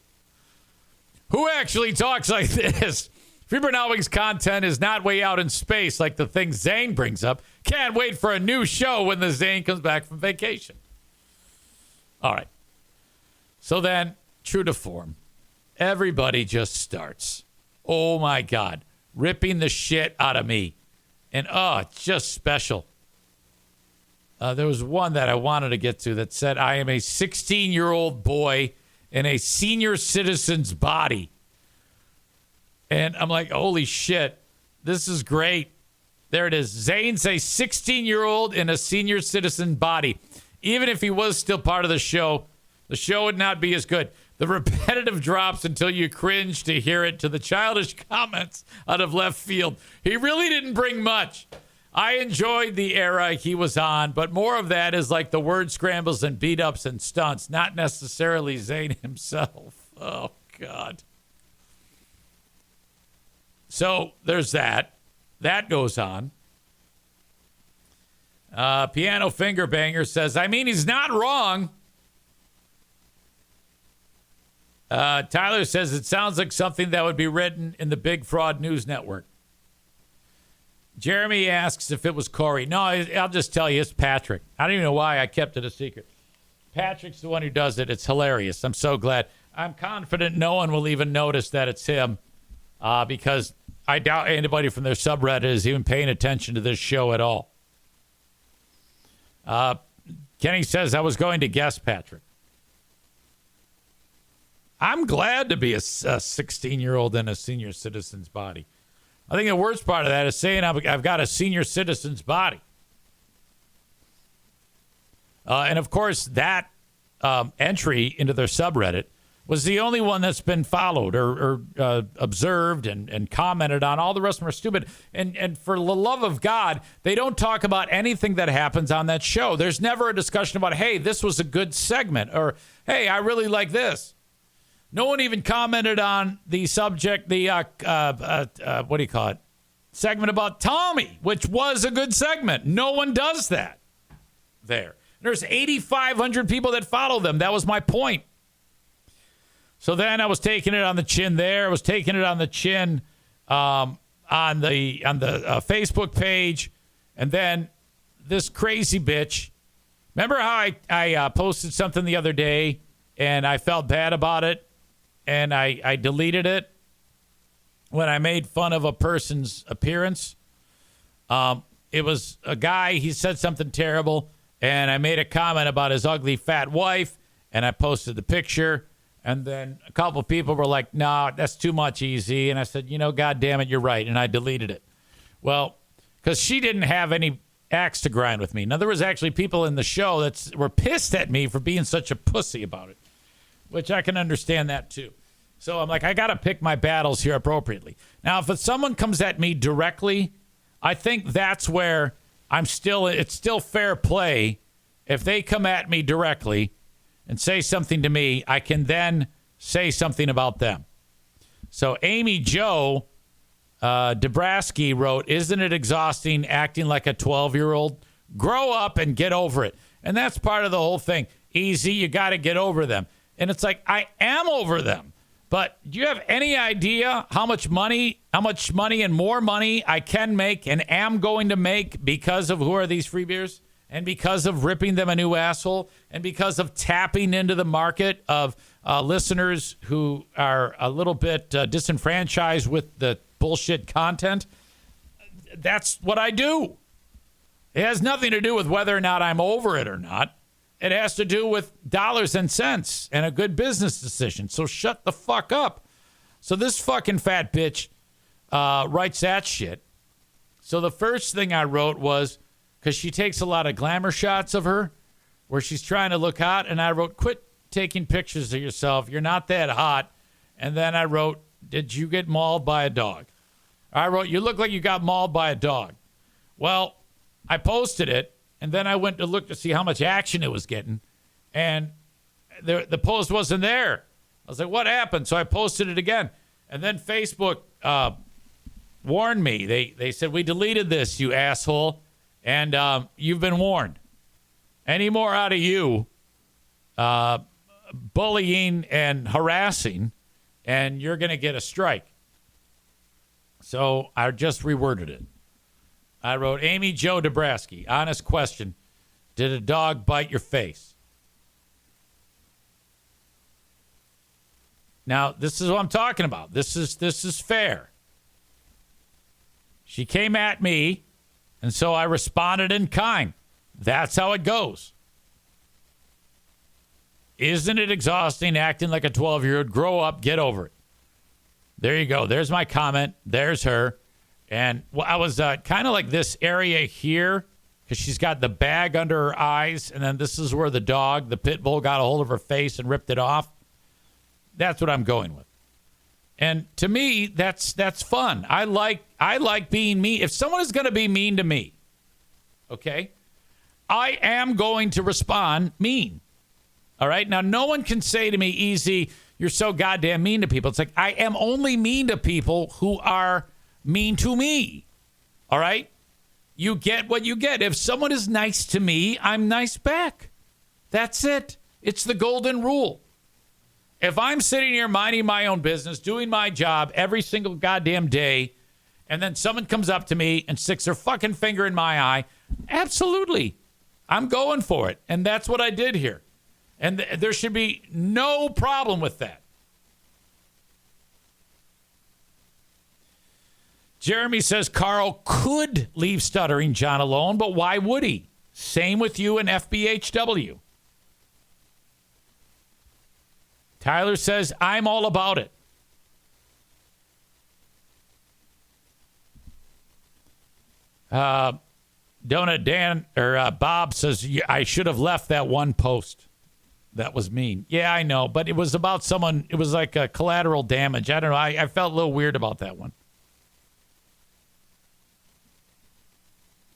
Who actually talks like this? Freebeer and Hot Wings content is not way out in space like the things Zane brings up. Can't wait for a new show when the Zane comes back from vacation. All right. So then, true to form, everybody just starts. Oh, my God. Ripping the shit out of me. And, it's just special. There was one that I wanted to get to that said, I am a 16-year-old boy in a senior citizen's body. And I'm like, holy shit, this is great. There it is. Zane's a 16-year-old in a senior citizen body. Even if he was still part of the show would not be as good. The repetitive drops until you cringe to hear it, to the childish comments out of left field. He really didn't bring much. I enjoyed the era he was on, but more of that is like the word scrambles and beat ups and stunts, not necessarily Zayn himself. Oh, God. So there's that. That goes on. Piano Finger Banger says, I mean, he's not wrong. Tyler says, it sounds like something that would be written in the Big Fraud News Network. Jeremy asks if it was Corey. No, I'll just tell you, it's Patrick. I don't even know why I kept it a secret. Patrick's the one who does it. It's hilarious. I'm so glad. I'm confident no one will even notice that it's him because I doubt anybody from their subreddit is even paying attention to this show at all. Kenny says, I was going to guess Patrick. I'm glad to be a 16-year-old in a senior citizen's body. I think the worst part of that is saying I've got a senior citizen's body. And, of course, that entry into their subreddit was the only one that's been followed or observed and commented on. All the rest of them are stupid. And for the love of God, they don't talk about anything that happens on that show. There's never a discussion about, hey, this was a good segment, or, hey, I really like this. No one even commented on the subject, the, what do you call it? Segment about Tommy, which was a good segment. No one does that there. There's 8,500 people that follow them. That was my point. So then I was taking it on the chin there. I was taking it on the chin on the Facebook page. And then this crazy bitch. Remember how I posted something the other day and I felt bad about it? And I deleted it when I made fun of a person's appearance. It was a guy. He said something terrible. And I made a comment about his ugly fat wife. And I posted the picture. And then a couple of people were like, no, that's too much, easy. And I said, God damn it, you're right. And I deleted it. Well, because she didn't have any axe to grind with me. Now, there was actually people in the show that were pissed at me for being such a pussy about it, which I can understand that too. So I'm like, I got to pick my battles here appropriately. Now, if someone comes at me directly, I think that's where it's still fair play. If they come at me directly and say something to me, I can then say something about them. So Amy Jo Dabrowski wrote, isn't it exhausting acting like a 12-year-old? Grow up and get over it. And that's part of the whole thing. Easy, you got to get over them. And it's like, I am over them. But do you have any idea how much money and more money I can make and am going to make because of who are these free beers? And because of ripping them a new asshole, and because of tapping into the market of listeners who are a little bit disenfranchised with the bullshit content. That's what I do. It has nothing to do with whether or not I'm over it or not. It has to do with dollars and cents and a good business decision. So shut the fuck up. So this fucking fat bitch writes that shit. So the first thing I wrote was, because she takes a lot of glamour shots of her where she's trying to look hot. And I wrote, quit taking pictures of yourself. You're not that hot. And then I wrote, did you get mauled by a dog? I wrote, you look like you got mauled by a dog. Well, I posted it. And then I went to look to see how much action it was getting. And the post wasn't there. I was like, what happened? So I posted it again. And then Facebook warned me. They said, we deleted this, you asshole. And you've been warned. Any more out of you bullying and harassing, and you're going to get a strike. So I just reworded it. I wrote, Amy Jo Dabrowski, honest question. Did a dog bite your face? Now, this is what I'm talking about. This is fair. She came at me, and so I responded in kind. That's how it goes. Isn't it exhausting acting like a 12-year-old? Grow up, get over it. There you go. There's my comment. There's her. And I was kind of like this area here because she's got the bag under her eyes. And then this is where the dog, the pit bull, got a hold of her face and ripped it off. That's what I'm going with. And to me, that's fun. I like being mean. If someone is going to be mean to me, Okay? I am going to respond mean. All right? Now, no one can say to me, Easy, you're so goddamn mean to people. It's like, I am only mean to people who are mean to me. All right? You get what you get. If someone is nice to me, I'm nice back. That's it. It's the golden rule. If I'm sitting here minding my own business, doing my job every single goddamn day, and then someone comes up to me and sticks their fucking finger in my eye, absolutely, I'm going for it. And that's what I did here. And there should be no problem with that. Jeremy says Carl could leave Stuttering John alone, but why would he? Same with you and FBHW. Tyler says, I'm all about it. Donut Dan or Bob says, I should have left that one post. That was mean. Yeah, I know, but it was about someone. It was like a collateral damage. I don't know. I felt a little weird about that one.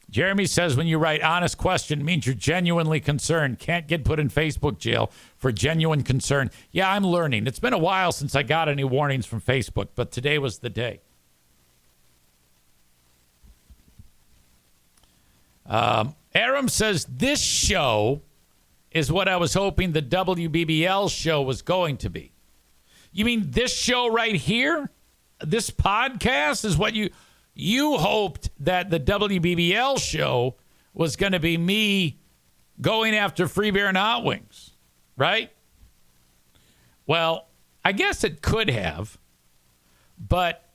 Jeremy says when you write honest question, it means you're genuinely concerned. Can't get put in Facebook jail for genuine concern. Yeah, I'm learning. It's been a while since I got any warnings from Facebook, but today was the day. Aram says this show is what I was hoping the WBBL show was going to be. You mean this show right here? This podcast is what you hoped that the WBBL show was going to be me going after free beer and hot wings, right? Well, I guess it could have, but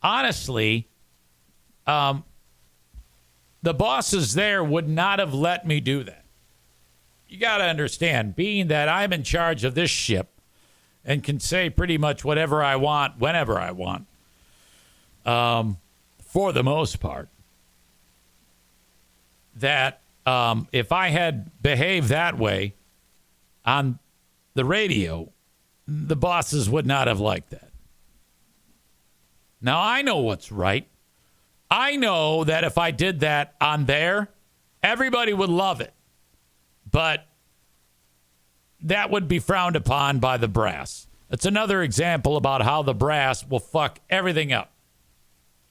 honestly, the bosses there would not have let me do that. You got to understand, being that I'm in charge of this ship and can say pretty much whatever I want, whenever I want, for the most part, that if I had behaved that way on the radio, the bosses would not have liked that. Now, I know what's right. I know that if I did that on there, everybody would love it. But that would be frowned upon by the brass. That's another example about how the brass will fuck everything up.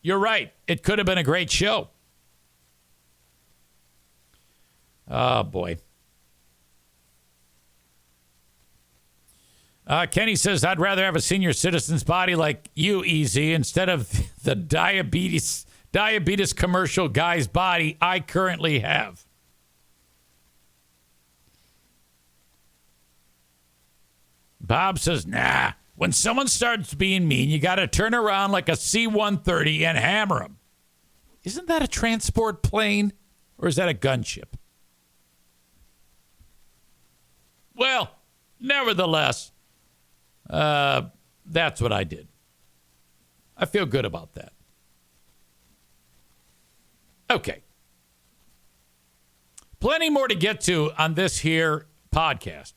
You're right. It could have been a great show. Oh, boy. Kenny says, I'd rather have a senior citizen's body like you, Easy, instead of the diabetes commercial guy's body I currently have. Bob says, nah. When someone starts being mean, you got to turn around like a C-130 and hammer them. Isn't that a transport plane? Or is that a gunship? Well, nevertheless, that's what I did. I feel good about that. Okay. Plenty more to get to on this here podcast.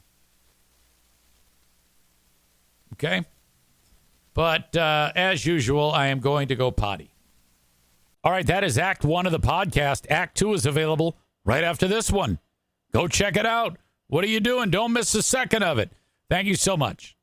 Okay? But as usual, I am going to go potty. All right, that is Act 1 of the podcast. Act 2 is available right after this one. Go check it out. What are you doing? Don't miss a second of it. Thank you so much.